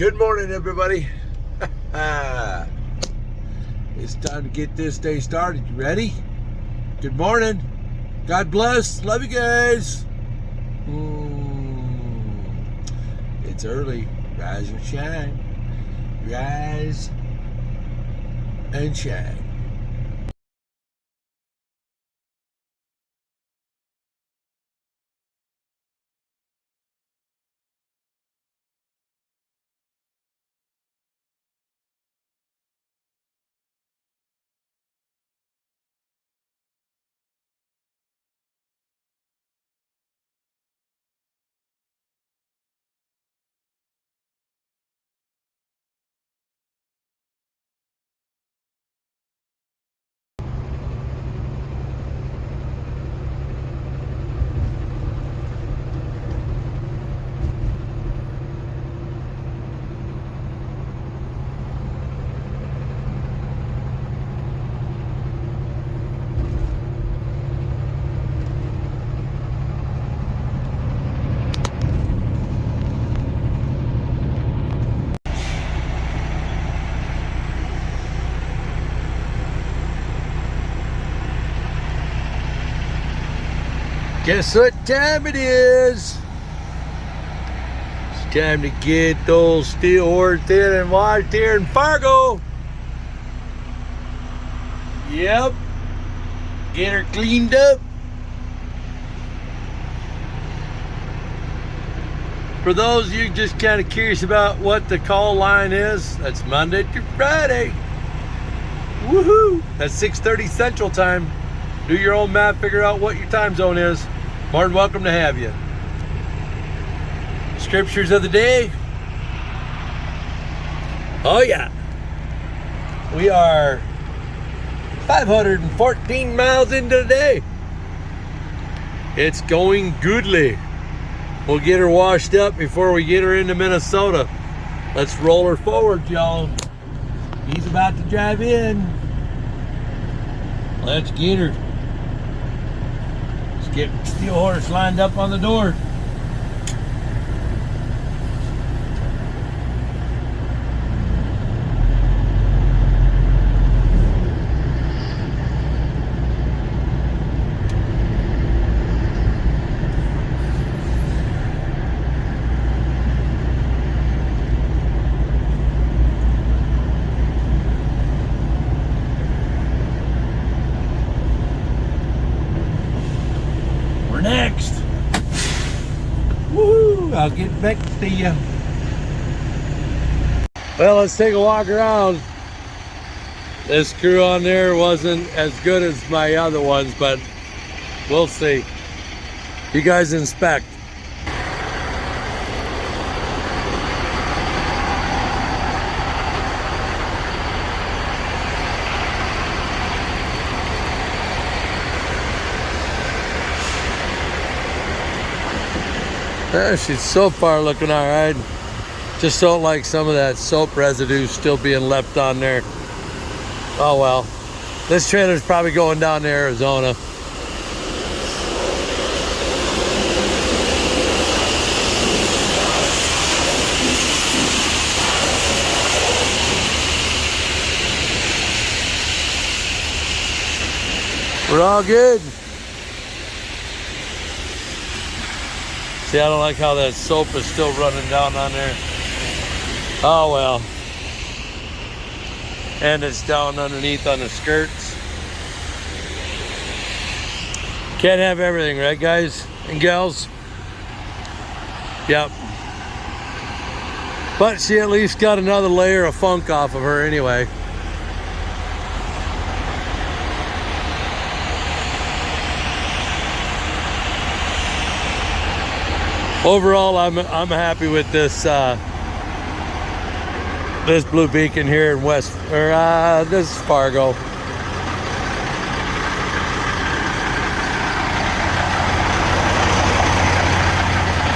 Good morning, everybody. It's time to get this day started. You ready? Good morning. God bless. Love you guys. It's early. Rise and shine. Rise and shine. Guess what time it is? It's time to get those steel horse in and washed here in Fargo. Yep. Get her cleaned up. For those of you just kind of curious about what the call line is, that's Monday through Friday. Woohoo! That's 6:30 Central Time. Do your own math, figure out what your time zone is. More than welcome to have you. Scriptures of the day. Oh yeah. We are 514 miles into the day. It's going goodly. We'll get her washed up before we get her into Minnesota. Let's roll her forward, y'all. He's about to drive in. Let's get her. Let's get steel horse lined up on the door. Next. Woo! I'll get back to you. Well, let's take a walk around. This crew on there wasn't as good as my other ones, but we'll see. You guys inspect. She's so far looking all right. Just don't like some of that soap residue still being left on there. Oh well. This trailer's probably going down to Arizona. We're all good. See, I don't like how that soap is still running down on there. Oh well. And it's down underneath on the skirts. Can't have everything, right guys and gals? Yep. But she at least got another layer of funk off of her anyway. Overall, I'm happy with this this Blue Beacon here in this is Fargo. All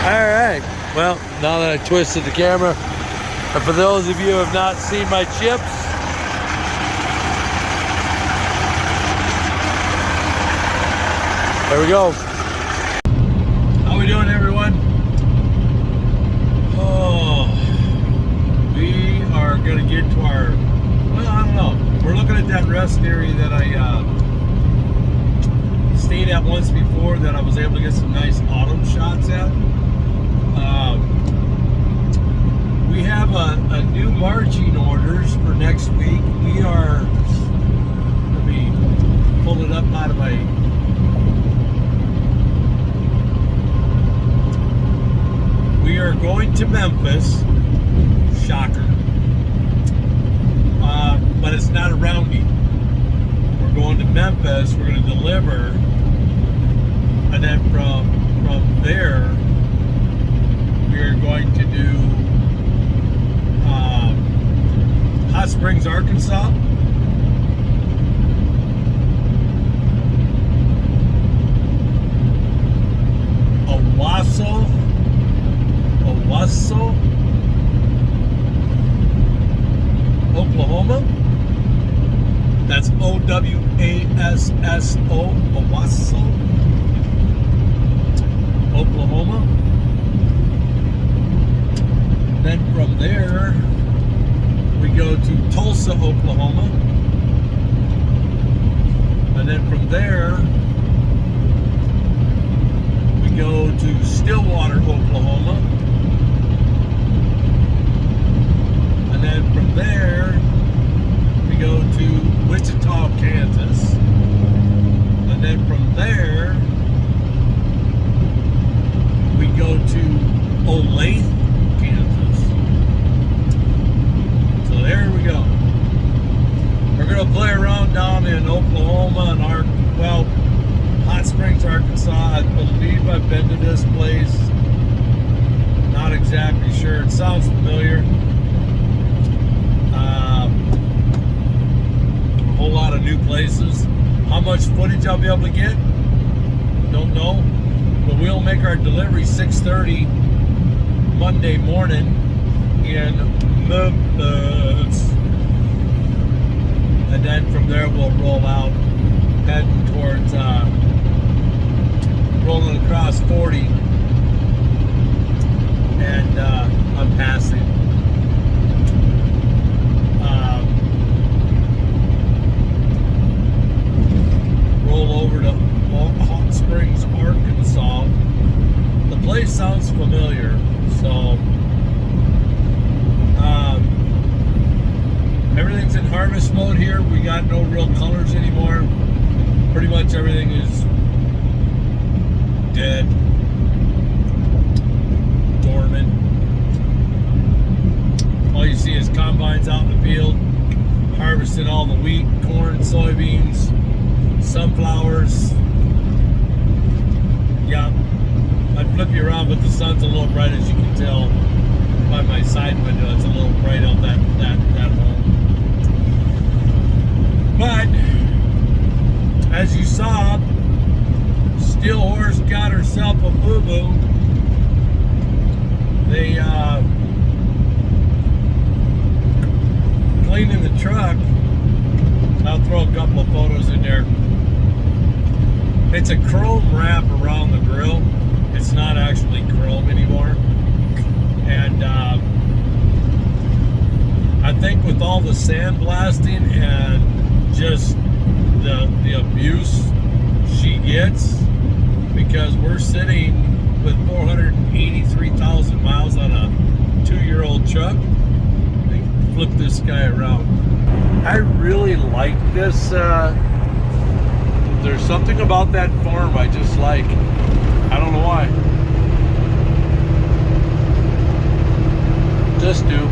right. Well, now that I twisted the camera, and for those of you who have not seen my chips, there we go. How we doing, everyone? Oh, we're looking at that rest area that I stayed at once before, that I was able to get some nice autumn shots at. We have a new marching orders for next week. We are, let me pull it up out of my, we are going to Memphis. Shocker. But it's not a roundie. We're going to Memphis. We're going to deliver, and then from there we are going to do Hot Springs, Arkansas. Owasso, Oklahoma. That's Owasso, Owasso, Oklahoma. Then from there, we go to Tulsa, Oklahoma. And then from there, we go to Stillwater, Oklahoma. And then from there, we go to Wichita, Kansas. And then from there, we go to Olathe, Kansas. So there we go. We're going to play around down in Oklahoma and Hot Springs, Arkansas. I believe I've been to this place. Not exactly sure. It sounds familiar. A whole lot of new places. How much footage I'll be able to get? Don't know. But we'll make our delivery 6:30 Monday morning in Memphis. And then from there we'll roll out, heading towards, rolling across 40 and unpassing. Roll over to Hot Springs, Arkansas. The place sounds familiar, so everything's in harvest mode here. We got no real colors anymore. Pretty much everything is dead, dormant. All you see is combines out in the field harvesting all the wheat, corn, soybeans, sunflowers. Yeah, I'd flip you around, but the sun's a little bright, as you can tell by my side window. It's a little bright out that hole. But as you saw, Steel Horse got herself a boo-boo. They cleaning the truck. I'll throw a couple of photos in there. It's a chrome wrap around the grill. It's not actually chrome anymore. And I think with all the sandblasting and just the abuse she gets, because we're sitting with 483,000 miles on a 2-year-old truck. Let me flip this guy around. I really like this. There's something about that farm I just like. I don't know why. Just do.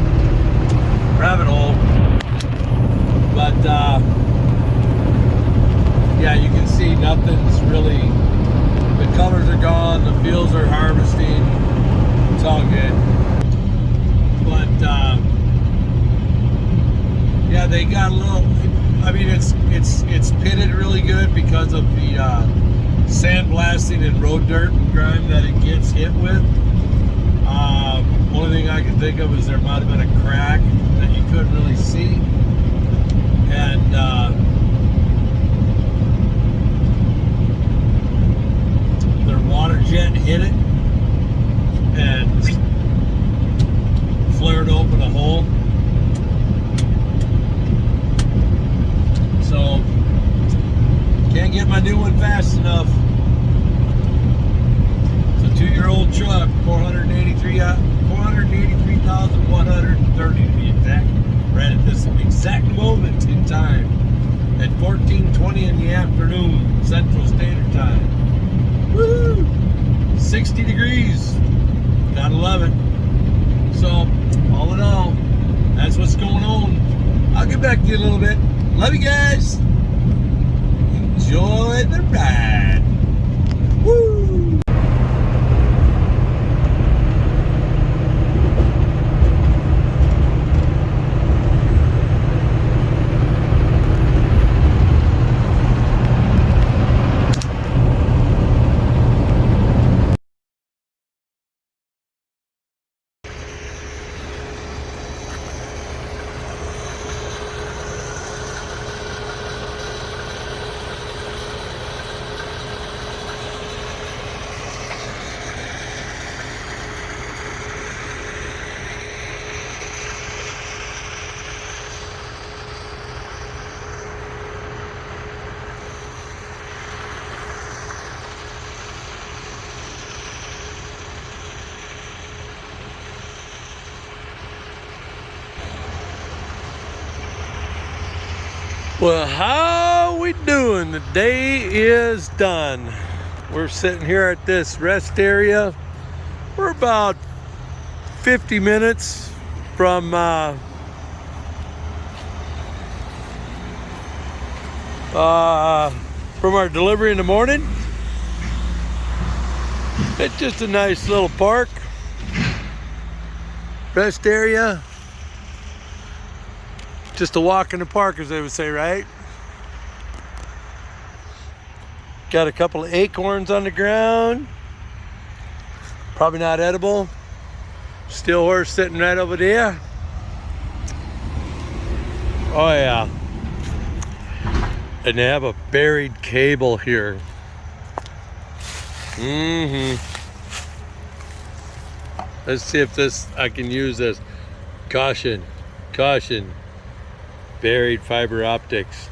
Rabbit hole. But yeah, you can see nothing's really, the colors are gone, the fields are harvesting. It's all good. But yeah, they got a little, I mean, it's pitted really good because of the sandblasting and road dirt and grime that it gets hit with. Only thing I can think of is there might have been a crack that you couldn't really see. And their water jet hit it and flared open a hole. Can't get my new one fast enough. It's a 2-year-old truck, 483,130 to be exact. Right at this exact moment in time, at 14:20 in the afternoon, Central Standard Time. Woo! 60 degrees. Gotta love it. So, all in all, that's what's going on. I'll get back to you in a little bit. Love you guys. Enjoy the ride. Woo! Well, how we doing? The day is done. We're sitting here at this rest area. We're about 50 minutes from our delivery in the morning. It's just a nice little park, rest area. Just a walk in the park, as they would say, right? Got a couple of acorns on the ground. Probably not edible. Steel horse sitting right over there. Oh yeah. And they have a buried cable here. Let's see if I can use this. Caution, caution. Buried fiber optics.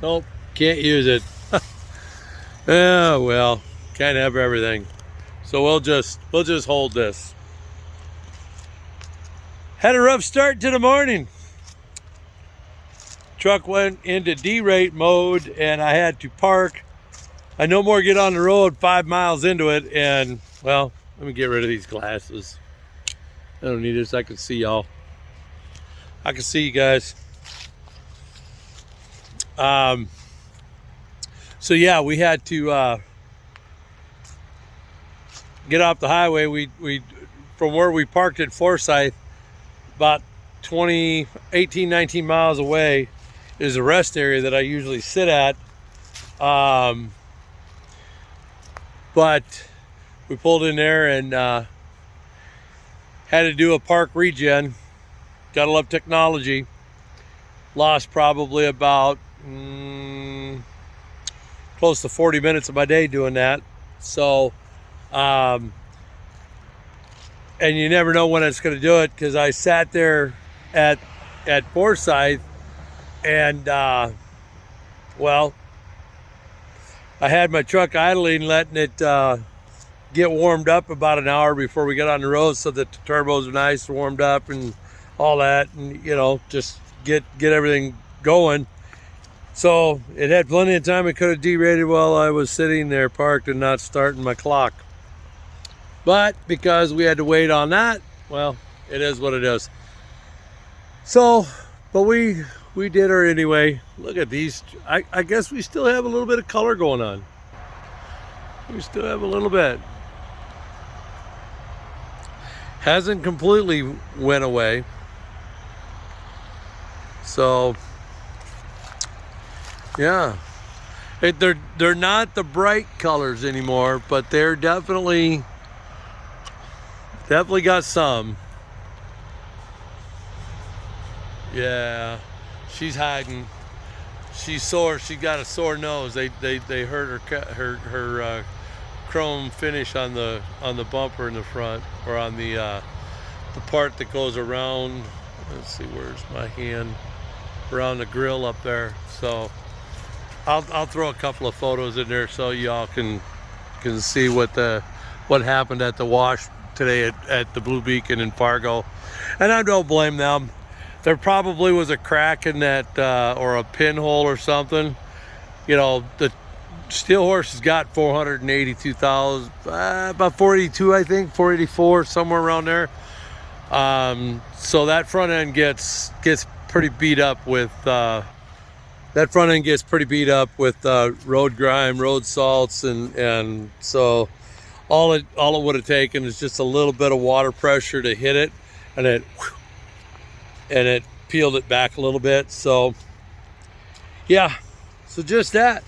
Nope, can't use it. Oh well, can't have everything. So we'll just hold this. Had a rough start to the morning. Truck went into D-rate mode and I had to park. I no more get on the road 5 miles into it, and well, let me get rid of these glasses. I don't need this, I can see y'all. I can see you guys. So yeah, we had to get off the highway. We from where we parked at Forsyth, about 18, 19 miles away is a rest area that I usually sit at. But we pulled in there and had to do a park regen. Gotta love technology. Lost probably about close to 40 minutes of my day doing that. So, and you never know when it's gonna do it, because I sat there at Forsyth and well, I had my truck idling, letting it get warmed up about an hour before we got on the road, so that the turbos are nice, warmed up and all that, and you know, just get everything going. So it had plenty of time. It could have derated while I was sitting there parked and not starting my clock. But because we had to wait on that, well, it is what it is. So, but we did her anyway. Look at these. I guess we still have a little bit of color going on. We still have a little bit. Hasn't completely went away. So, yeah, they're not the bright colors anymore, but they're definitely got some. Yeah, she's hiding. She's sore. She got a sore nose. They hurt her chrome finish on the bumper in the front, or on the part that goes around. Let's see, where's my hand? Around the grill up there. So I'll throw a couple of photos in there so y'all can see what happened at the wash today at the Blue Beacon in Fargo. And I don't blame them. There probably was a crack in that or a pinhole or something. You know, the Steel Horse has got 482,000, about 482, I think, 484, somewhere around there. So that front end gets pretty beat up with road grime, road salts, and so all it would have taken is just a little bit of water pressure to hit it, and it peeled it back a little bit. So yeah, so just that.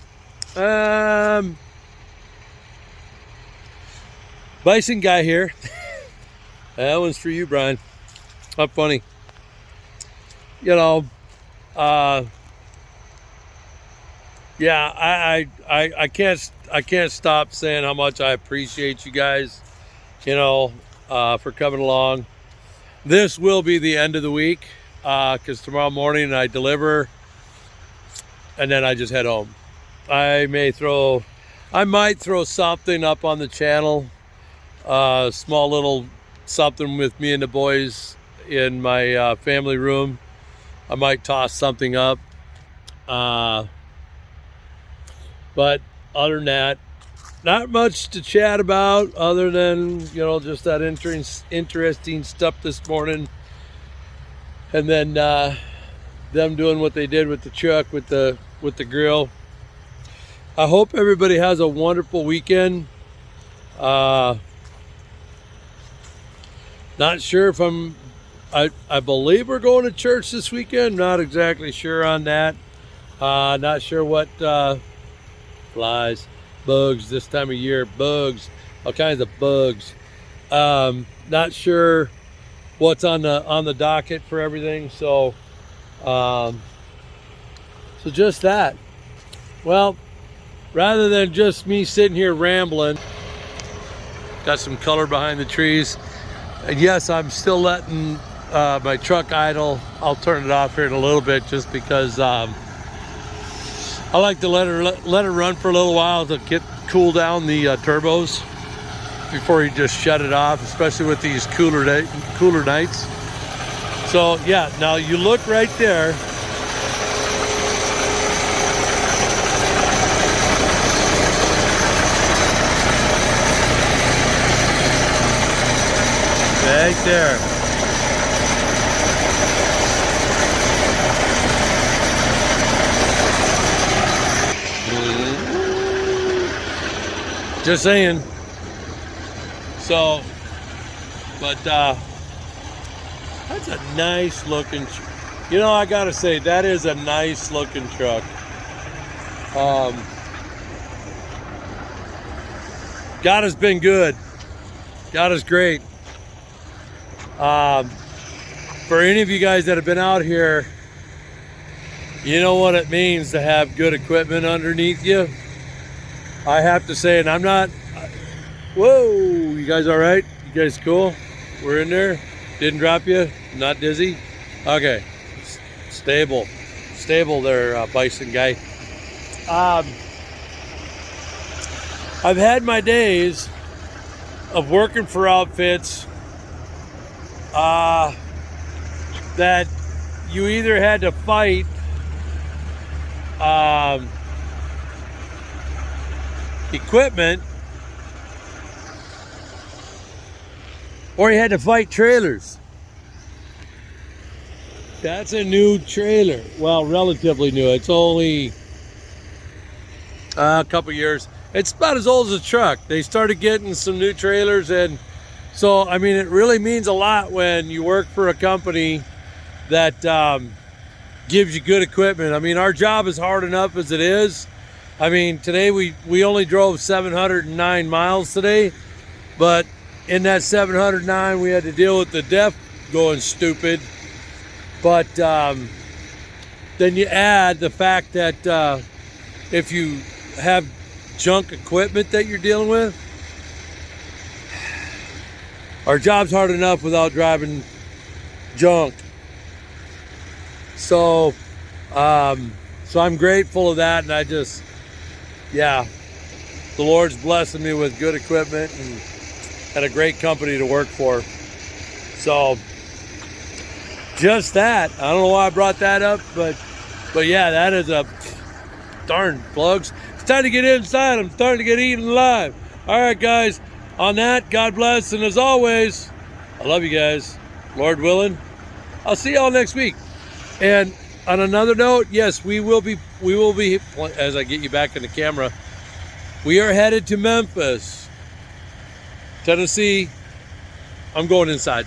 Bison guy here. That one's for you, Brian. How funny. You know, yeah, I can't stop saying how much I appreciate you guys, you know, for coming along. This will be the end of the week, because tomorrow morning I deliver, and then I just head home. I might throw something up on the channel, small little something with me and the boys in my family room. I might toss something up, but other than that, not much to chat about other than, you know, just that interesting stuff this morning, and then them doing what they did with the truck, with the grill. I hope everybody has a wonderful weekend. Not sure if I believe we're going to church this weekend. Not exactly sure on that. Not sure what flies, bugs this time of year, bugs, all kinds of bugs. Not sure what's on the docket for everything. So just that. Well, rather than just me sitting here rambling, got some color behind the trees. And yes, I'm still letting my truck idle. I'll turn it off here in a little bit just because I like to let it run for a little while to cool down the turbos before you just shut it off, especially with these cooler nights. So yeah, now you look right there. Right there. Just saying. So, but that's a nice looking, you know, I gotta say, that is a nice looking truck. God has been good. God is great. For any of you guys that have been out here, you know what it means to have good equipment underneath you. I have to say, and I'm not, whoa, you guys all right? You guys cool? We're in there? Didn't drop you? Not dizzy? Okay, stable there, Bison guy. I've had my days of working for outfits that you either had to fight equipment or you had to fight trailers. That's a new trailer. Well, relatively new. It's only a couple years. It's about as old as a truck. They started getting some new trailers, and so, I mean, it really means a lot when you work for a company that gives you good equipment. I mean, our job is hard enough as it is. I mean, today we only drove 709 miles today, but in that 709, we had to deal with the DEF going stupid. But then you add the fact that if you have junk equipment that you're dealing with, our job's hard enough without driving junk. So So I'm grateful of that, and I just, yeah, the Lord's blessing me with good equipment and a great company to work for. So just that. I don't know why I brought that up, but yeah, that is a darn plugs. It's time to get inside. I'm starting to get eaten alive. All right, guys. On that, God bless, and as always, I love you guys. Lord willing, I'll see y'all next week. And on another note, yes, we will be, as I get you back in the camera, we are headed to Memphis, Tennessee. I'm going inside.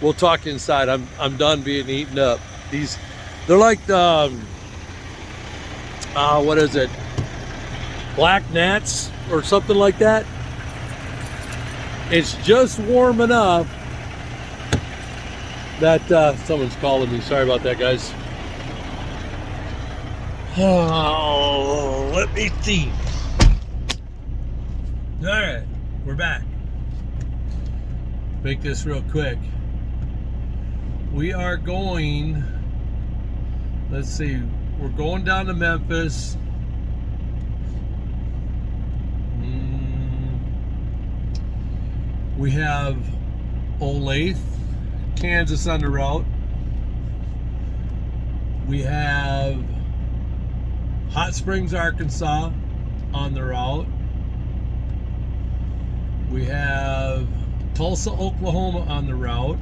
We'll talk inside. I'm done being eaten up. They're like what is it? Black gnats or something like that. It's just warm enough that someone's calling me. Sorry about that, guys. Oh, let me see. All right, we're back. Make this real quick. We are going, let's see, we're going down to Memphis. We have Olathe, Kansas on the route. We have Hot Springs, Arkansas on the route. We have Tulsa, Oklahoma on the route.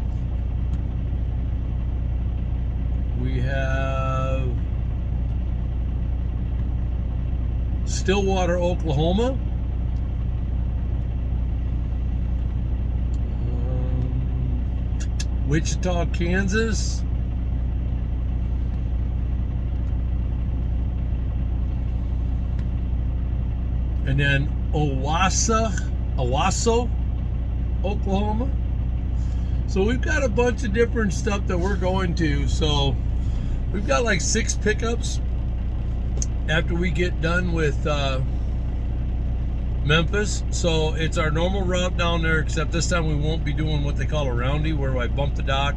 We have Stillwater, Oklahoma. Wichita, Kansas. And then Owasso, Oklahoma. So we've got a bunch of different stuff that we're going to. So we've got like 6 pickups after we get done with Memphis. So it's our normal route down there, except this time we won't be doing what they call a roundy, where I bump the dock,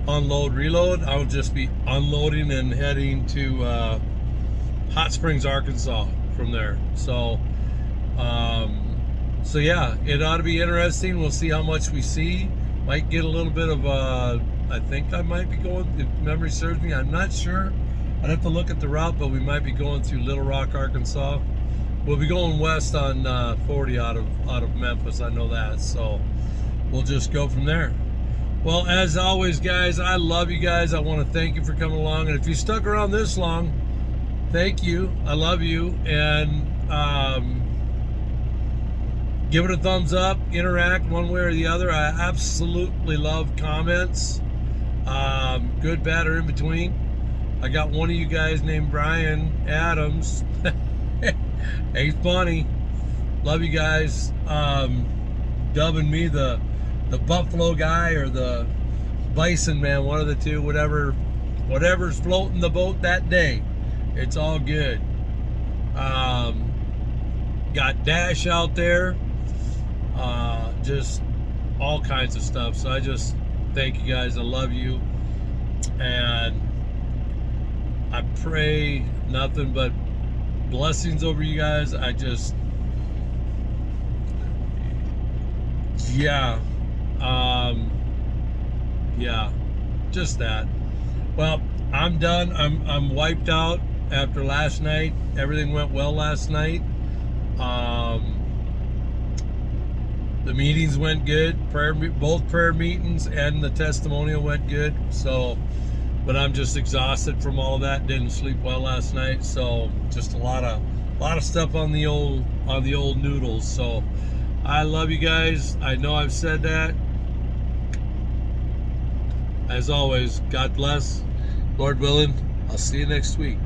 unload, reload. I'll just be unloading and heading to Hot Springs, Arkansas from there. So so yeah, it ought to be interesting. We'll see how much we see. Might get a little bit of I think I might be going, if memory serves me, I'm not sure. I'd have to look at the route, but we might be going through Little Rock, Arkansas. We'll be going west on 40 out of Memphis, I know that. So we'll just go from there. Well, as always, guys, I love you guys. I want to thank you for coming along. And if you stuck around this long, thank you. I love you. And give it a thumbs up, interact one way or the other. I absolutely love comments, good, bad, or in between. I got one of you guys named Brian Adams. Hey, funny. Love you guys. Dubbing me the Buffalo guy or the Bison man, one of the two, whatever's floating the boat that day. It's all good. Got Dash out there. Just all kinds of stuff. So I just thank you guys. I love you. And I pray nothing but blessings over you guys. Yeah, just that. Well, I'm done. I'm wiped out after last night. Everything went well last night. The meetings went good. Both prayer meetings and the testimonial went good. So, but I'm just exhausted from all of that. Didn't sleep well last night. So just a lot of stuff on the old noodles. So I love you guys. I know I've said that. As always, God bless. Lord willing, I'll see you next week.